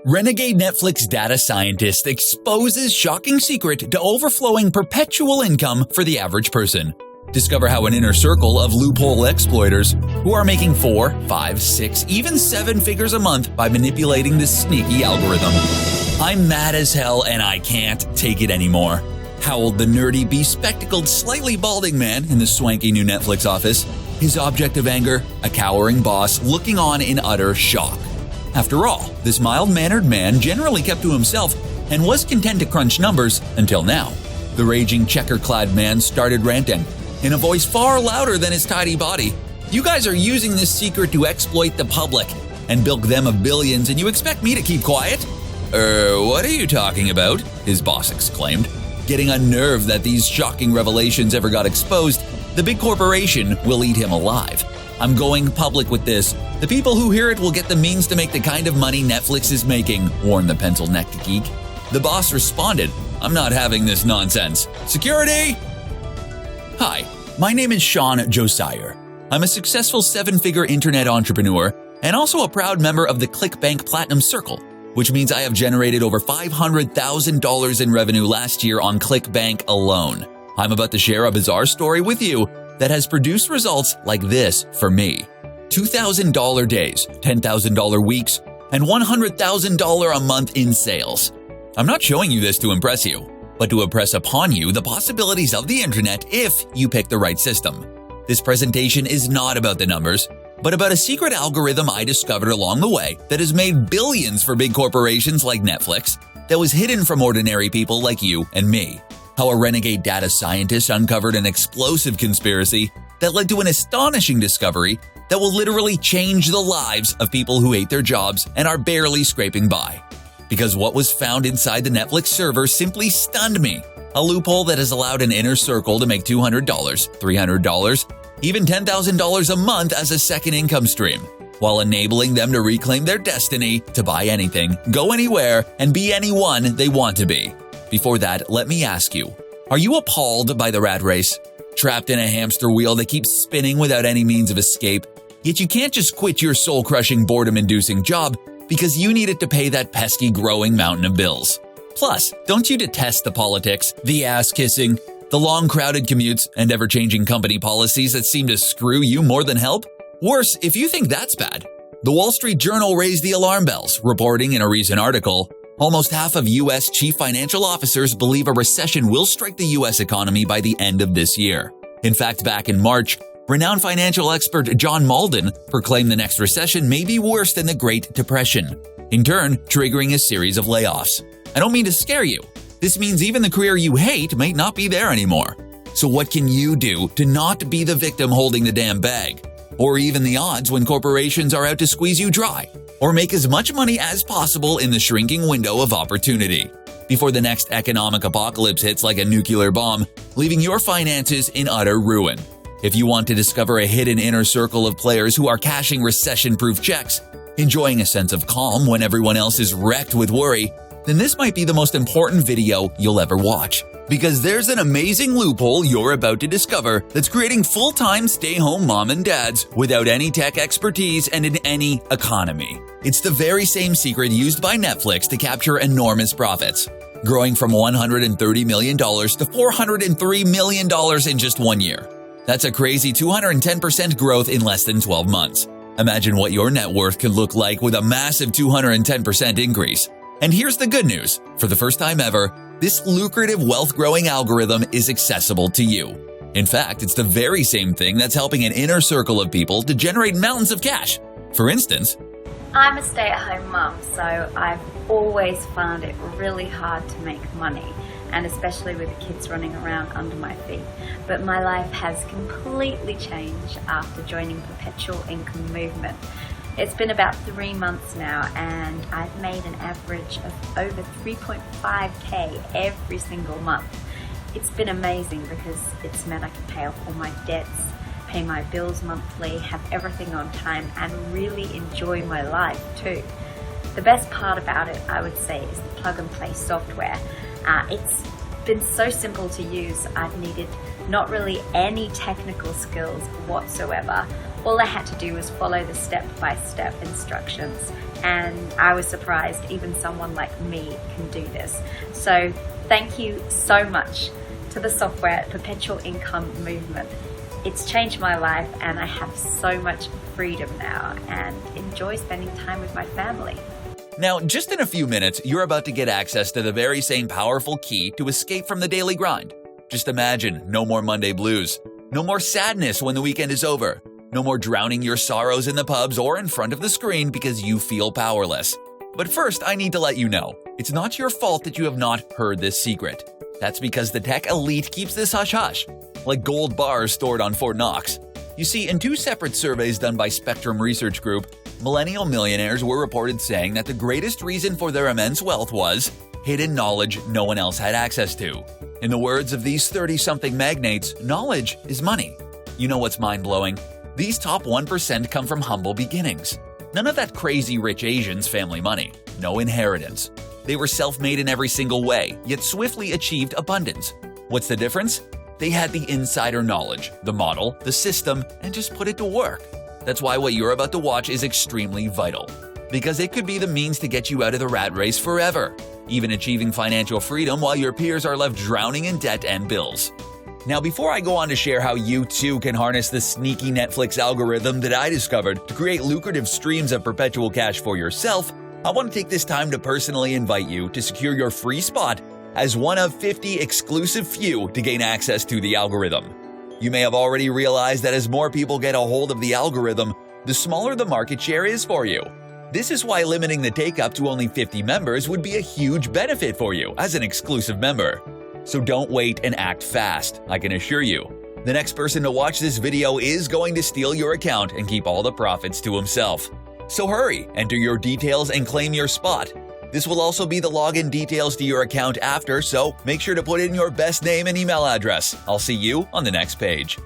Renegade Netflix data scientist exposes shocking secret to overflowing perpetual income for the average person. Discover how an inner circle of loophole exploiters who are making 4, 5, 6, even 7 figures a month by manipulating this sneaky algorithm. I'm mad as hell and I can't take it anymore, howled the nerdy, bespectacled, slightly balding man in the swanky new Netflix office, his object of anger, a cowering boss looking on in utter shock. After all, this mild-mannered man generally kept to himself and was content to crunch numbers until now. The raging checker-clad man started ranting, in a voice far louder than his tidy body. "You guys are using this secret to exploit the public and bilk them of billions, and you expect me to keep quiet?" What are you talking about?" his boss exclaimed. Getting unnerved that these shocking revelations ever got exposed, the big corporation will eat him alive. "I'm going public with this. The people who hear it will get the means to make the kind of money Netflix is making," warned the pencil-necked geek. The boss responded, "I'm not having this nonsense. Security!" Hi, my name is Sean Josiah. I'm a successful 7-figure internet entrepreneur and also a proud member of the ClickBank Platinum Circle, which means I have generated over $500,000 in revenue last year on ClickBank alone. I'm about to share a bizarre story with you that has produced results like this for me. $2,000 days, $10,000 weeks, and $100,000 a month in sales. I'm not showing you this to impress you, but to impress upon you the possibilities of the internet if you pick the right system. This presentation is not about the numbers, but about a secret algorithm I discovered along the way that has made billions for big corporations like Netflix that was hidden from ordinary people like you and me. How a renegade data scientist uncovered an explosive conspiracy that led to an astonishing discovery that will literally change the lives of people who hate their jobs and are barely scraping by. Because what was found inside the Netflix server simply stunned me. A loophole that has allowed an inner circle to make $200, $300, even $10,000 a month as a second income stream, while enabling them to reclaim their destiny to buy anything, go anywhere, and be anyone they want to be. Before that, let me ask you, are you appalled by the rat race? Trapped in a hamster wheel that keeps spinning without any means of escape, yet you can't just quit your soul-crushing, boredom-inducing job because you need it to pay that pesky growing mountain of bills. Plus, don't you detest the politics, the ass-kissing, the long crowded commutes, and ever-changing company policies that seem to screw you more than help? Worse, if you think that's bad, the Wall Street Journal raised the alarm bells, reporting in a recent article, almost half of U.S. chief financial officers believe a recession will strike the U.S. economy by the end of this year. In fact, back in March, renowned financial expert John Malden proclaimed the next recession may be worse than the Great Depression, in turn triggering a series of layoffs. I don't mean to scare you. This means even the career you hate might not be there anymore. So what can you do to not be the victim holding the damn bag? Or even the odds when corporations are out to squeeze you dry? Or make as much money as possible in the shrinking window of opportunity before the next economic apocalypse hits like a nuclear bomb, leaving your finances in utter ruin. If you want to discover a hidden inner circle of players who are cashing recession-proof checks, enjoying a sense of calm when everyone else is wrecked with worry, then this might be the most important video you'll ever watch. Because there's an amazing loophole you're about to discover that's creating full-time stay-home mom and dads without any tech expertise and in any economy. It's the very same secret used by Netflix to capture enormous profits, growing from $130 million to $403 million in just 1 year. That's a crazy 210% growth in less than 12 months. Imagine what your net worth could look like with a massive 210% increase. And here's the good news. For the first time ever, this lucrative wealth-growing algorithm is accessible to you. In fact, it's the very same thing that's helping an inner circle of people to generate mountains of cash. For instance, I'm a stay-at-home mum, so I've always found it really hard to make money, and especially with the kids running around under my feet. But my life has completely changed after joining Perpetual Income Movement. It's been about 3 months now, and I've made an average of over 3.5K every single month. It's been amazing because it's meant I can pay off all my debts, pay my bills monthly, have everything on time, and really enjoy my life too. The best part about it, I would say, is the plug-and-play software. It's been so simple to use. I've needed not really any technical skills whatsoever. All I had to do was follow the step-by-step instructions, and I was surprised even someone like me can do this. So thank you so much to the software Perpetual Income Movement. It's changed my life, and I have so much freedom now and enjoy spending time with my family. Now, just in a few minutes, you're about to get access to the very same powerful key to escape from the daily grind. Just imagine no more Monday blues, no more sadness when the weekend is over, no more drowning your sorrows in the pubs or in front of the screen because you feel powerless. But first, I need to let you know, it's not your fault that you have not heard this secret. That's because the tech elite keeps this hush-hush, like gold bars stored on Fort Knox. You see, in two separate surveys done by Spectrum Research Group, millennial millionaires were reported saying that the greatest reason for their immense wealth was hidden knowledge no one else had access to. In the words of these 30-something magnates, knowledge is money. You know what's mind-blowing? These top 1% come from humble beginnings. None of that crazy rich Asians family money. No inheritance. They were self-made in every single way, yet swiftly achieved abundance. What's the difference? They had the insider knowledge, the model, the system, and just put it to work. That's why what you're about to watch is extremely vital. Because it could be the means to get you out of the rat race forever, even achieving financial freedom while your peers are left drowning in debt and bills. Now, before I go on to share how you too can harness the sneaky Netflix algorithm that I discovered to create lucrative streams of perpetual cash for yourself, I want to take this time to personally invite you to secure your free spot as one of 50 exclusive few to gain access to the algorithm. You may have already realized that as more people get a hold of the algorithm, the smaller the market share is for you. This is why limiting the take-up to only 50 members would be a huge benefit for you as an exclusive member. So don't wait and act fast, I can assure you. The next person to watch this video is going to steal your account and keep all the profits to himself. So hurry, enter your details and claim your spot. This will also be the login details to your account after, so make sure to put in your best name and email address. I'll see you on the next page.